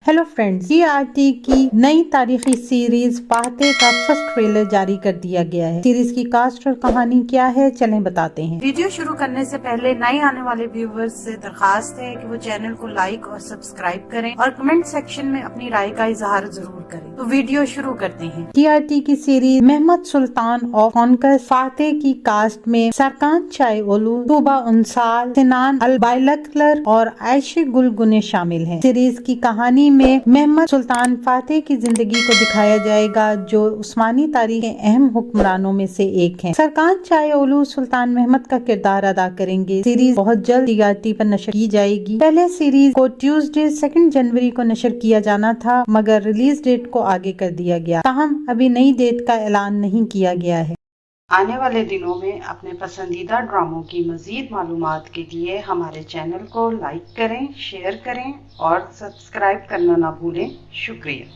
Hello friends, TRT की नई तारीखी सीरीज फातेह का फर्स्ट ट्रेलर जारी कर दिया गया है। सीरीज की कास्ट और कहानी क्या है, चलें बताते हैं। वीडियो शुरू करने से पहले नए आने वाले व्यूवर्स से दरखास्त है कि वो चैनल को लाइक और सब्सक्राइब करें और कमेंट सेक्शन में अपनी राय का इजहार जरूर करें। तो वीडियो शुरू करते हैं। टीआरटी की series Mahmad Sultan of कॉन्कस Fateh की कास्ट में सरकान चायोलू, तूबा उनसाल, सिनान अल-बाइलकलर और आयशे गुलगुने शामिल हैं। सीरीज की कहानी में महमद सुल्तान फातेह की जिंदगी को दिखाया जाएगा, जो उस्मानी तारीख के अहम हुक्मरानों में से एक हैं। सरकान चायोलू सुल्तान महमद का किरदार अदा करेंगे। सीरीज बहुत जल्द टीआरटी पर नशर की जाएगी। पहले सीरीज को ट्यूसडे 2 जनवरी को नशर किया जाना था, मगर रिलीज डेट को आगे कर दिया गया। ताहम अभी नई डेट का ऐलान नहीं किया गया है। आने वाले दिनों में अपने पसंदीदा ड्रामों की मजीद मालूमात के लिए हमारे चैनल को लाइक करें, शेयर करें और सब्सक्राइब करना ना भूलें। शुक्रिया।